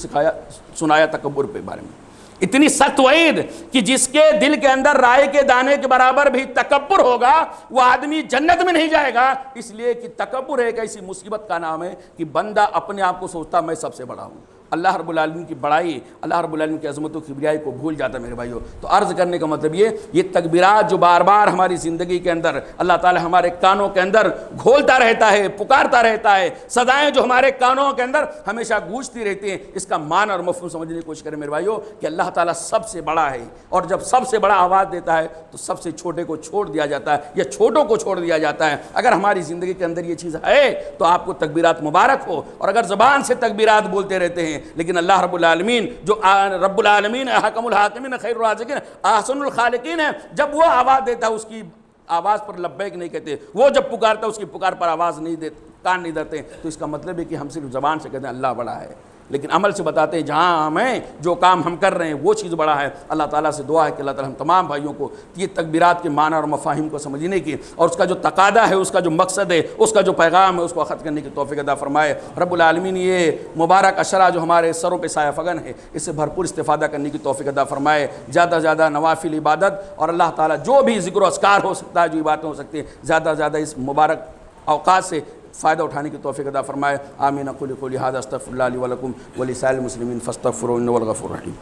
سنایا تکبر کے بارے میں؟ اتنی سخت وعید کہ جس کے دل کے اندر رائے کے دانے کے برابر بھی تکبر ہوگا وہ آدمی جنت میں نہیں جائے گا. اس لیے کہ تکبر ایک ایسی مصیبت کا نام ہے کہ بندہ اپنے آپ کو سوچتا میں سب سے بڑا ہوں. اللہ رب العالمین کی بڑائی، اللہ رب العالمین کی عظمت و کبریائی کو بھول جاتا ہے میرے بھائیوں. تو عرض کرنے کا مطلب یہ تکبیرات جو بار بار ہماری زندگی کے اندر اللہ تعالی ہمارے کانوں کے اندر گھولتا رہتا ہے، پکارتا رہتا ہے، صدائیں جو ہمارے کانوں کے اندر ہمیشہ گونجتی رہتی ہیں، اس کا معنی اور مفہوم سمجھنے کی کوشش کریں میرے بھائیوں کہ اللہ تعالیٰ سب سے بڑا ہے. اور جب سب سے بڑا آواز دیتا ہے تو سب سے چھوٹے کو چھوڑ دیا جاتا ہے یا چھوٹوں کو چھوڑ دیا جاتا ہے. اگر ہماری زندگی کے اندر یہ چیز ہے تو آپ کو تکبیرات مبارک ہو. اور اگر زبان سے تکبیرات بولتے رہتے ہیں لیکن اللہ رب العالمین جو رب العالمین احکم الحاکمین خیر الرازقین احسن الخالقین ہے، جب وہ آواز دیتا ہے اس کی آواز پر لبیک نہیں کہتے، وہ جب پکارتا ہے اس کی پکار پر آواز نہیں دیتے، کان نہیں دھرتے. تو اس کا مطلب ہے کہ ہم صرف زبان سے کہتے ہیں اللہ بڑا ہے، لیکن عمل سے بتاتے ہیں جہاں ہمیں جو کام ہم کر رہے ہیں وہ چیز بڑا ہے. اللہ تعالیٰ سے دعا ہے کہ اللہ تعالیٰ ہم تمام بھائیوں کو یہ تکبیرات کے معنی اور مفاہیم کو سمجھنے کی اور اس کا جو تقاضا ہے، اس کا جو مقصد ہے، اس کا جو پیغام ہے، اس کو اخذ کرنے کی توفیق عطا فرمائے. رب العالمین یہ مبارک عشرہ جو ہمارے سروں پہ سایہ فگن ہے، اس سے بھرپور استفادہ کرنے کی توفیق عطا فرمائے. زیادہ سے زیادہ نوافل عبادت اور اللہ تعالیٰ جو بھی ذکر و اذکار ہو سکتا ہے، جو عبادتیں ہو سکتی ہیں، زیادہ سے زیادہ اس مبارک اوقات سے فائدہ اٹھانے کی توفیق عطا فرمائے. آمین. اقول قولی ھذا استغفر اللہ لی ولکم ولسائر المسلمین فاستغفروہ انہ هو الغفور الرحیم.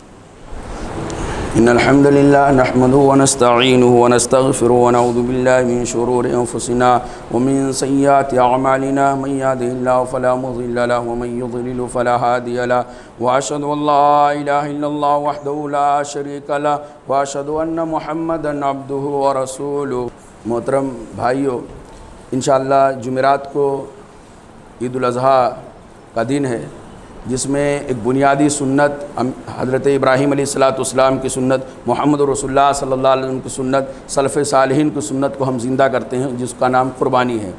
ان الحمد لله نحمده ونستعينه ونستغفره ونعوذ بالله من شرور انفسنا ومن سيئات اعمالنا من يهده الله فلا مضل له ومن يضلل فلا هادي له واشهد ان لا اله الا الله وحده لا شريك له واشهد ان محمدا عبده ورسوله. محترم بھائیو، انشاءاللہ جمعرات کو عید الاضحیٰ کا دن ہے جس میں ایک بنیادی سنت حضرت ابراہیم علیہ السلام کی سنت، محمد رسول اللہ صلی اللہ علیہ وسلم کی سنت، سلف صالحین کی سنت کو ہم زندہ کرتے ہیں، جس کا نام قربانی ہے۔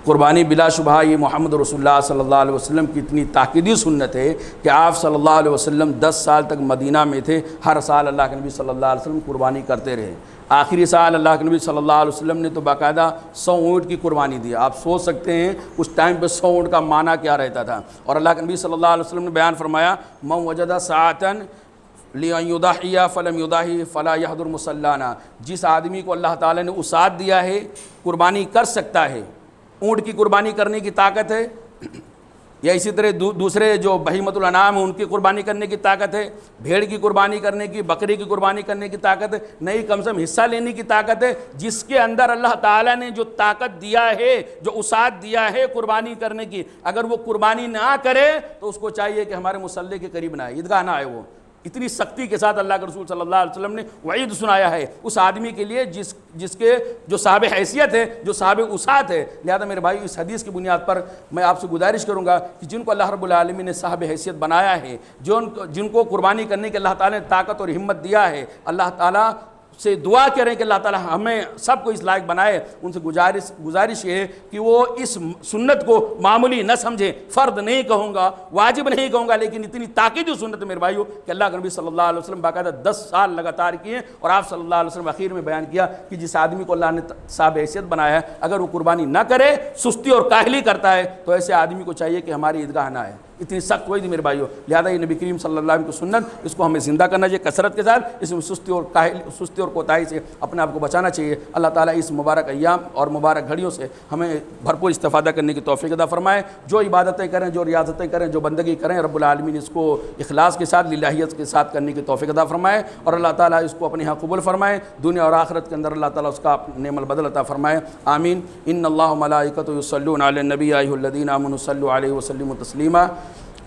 قربانی بلا شبہ یہ محمد رسول اللہ صلی اللہ علیہ وسلم کی اتنی تاکیدی سنت ہے کہ آپ صلی اللہ علیہ وسلم 10 سال تک مدینہ میں تھے، ہر سال اللہ کے نبی صلی اللہ علیہ وسلم قربانی کرتے رہے۔ آخری سال اللہ کے نبی صلی اللہ علیہ وسلم نے تو باقاعدہ 100 اونٹ کی قربانی دی۔ آپ سوچ سکتے ہیں اس ٹائم پہ 100 اونٹ کا معنی کیا رہتا تھا، اور اللہ کے نبی صلی اللہ علیہ وسلم نے بیان فرمایا، من وجد ساعتن لِأَن يُضَحِّيَ فَلَمْ يُضَحِّ فَلَا يَحْضُرْ مُصَلَّانَا۔ جس آدمی کو اللہ تعالیٰ نے وسعت دیا ہے، قربانی کر سکتا ہے، اونٹ کی قربانی کرنے کی طاقت ہے، یا اسی طرح دوسرے جو بہیمۃ الانعام ہیں ان کی قربانی کرنے کی طاقت ہے، بھیڑ کی قربانی کرنے کی، بکری کی قربانی کرنے کی طاقت ہے، نہیں کم سے کم حصہ لینے کی طاقت ہے، جس کے اندر اللہ تعالیٰ نے جو طاقت دیا ہے، جو وسعت دیا ہے قربانی کرنے کی، اگر وہ قربانی نہ کرے تو اس کو چاہیے کہ ہمارے مصلی کے قریب نہ آئے، عیدگاہ نہ آئے۔ وہ اتنی سختی کے ساتھ اللہ کے رسول صلی اللہ علیہ وسلم نے وعید سنایا ہے اس آدمی کے لیے جس کے جو صاحب حیثیت ہے، جو صاحب وسعت ہے۔ لہذا میرے بھائی، اس حدیث کی بنیاد پر میں آپ سے گزارش کروں گا کہ جن کو اللہ رب العالمین نے صاحب حیثیت بنایا ہے، جن کو قربانی کرنے کے اللہ تعالیٰ نے طاقت اور ہمت دیا ہے، اللہ تعالیٰ سے دعا کریں کہ اللہ تعالیٰ ہمیں سب کو اس لائق بنائے۔ ان سے گزارش یہ ہے کہ وہ اس سنت کو معمولی نہ سمجھیں، فرض نہیں کہوں گا، واجب نہیں کہوں گا، لیکن اتنی تاکیدی سنت ہے میرے بھائیو کہ اللہ کے نبی صلی اللہ علیہ وسلم باقاعدہ 10 سال لگاتار کیے، اور آپ صلی اللہ علیہ وسلم اخیر میں بیان کیا کہ جس آدمی کو اللہ نے صاحب حیثیت بنایا ہے، اگر وہ قربانی نہ کرے، سستی اور کاہلی کرتا ہے، تو ایسے آدمی کو چاہیے کہ ہماری عیدگاہ نہ آئے۔ اتنی سخت وہی تھی میرے بھائیو۔ لہذا یہ نبی کریم صلی اللہ علیہ وسلم کی سنت، اس کو ہمیں زندہ کرنا چاہیے کثرت کے ساتھ، اس میں سستی اور کوتاہی سے اپنے آپ کو بچانا چاہیے۔ اللہ تعالیٰ اس مبارک ایام اور مبارک گھڑیوں سے ہمیں بھرپور استفادہ کرنے کی توفیق عطا فرمائے۔ جو عبادتیں کریں، جو ریاضتیں کریں، جو بندگی کریں، رب العالمین اس کو اخلاص کے ساتھ، للہیت کے ساتھ کرنے کی توفیق عطا فرمائے، اور اللہ تعالیٰ اس کو اپنے ہاں قبول فرمائے، دنیا اور آخرت کے اندر اللہ تعالیٰ اس کا نعم البدل عطا فرمائے، آمین۔ ان اللہ وملائکتہ یصلون علی النبی ایھا الذین آمنوا صلوا علیہ وسلموا تسلیما۔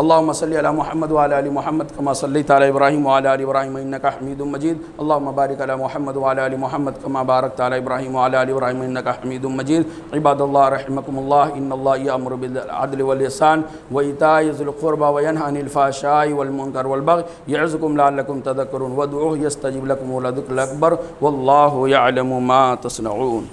اللهم صل على محمد وعلى ال محمد كما صليت على ابراهيم وعلى ال ابراهيم انك حميد مجيد اللهم بارك على محمد وعلى ال محمد كما باركت على ابراهيم وعلى ال ابراهيم انك حميد مجيد عباد الله رحمكم الله ان الله يأمر بالعدل والإحسان وإيتاء ذي القربى وينهى عن الفحشاء والمنكر والبغي يعظكم لعلكم تذكرون وادعوه يستجب لكم ولذكر الأكبر والله يعلم ما تصنعون۔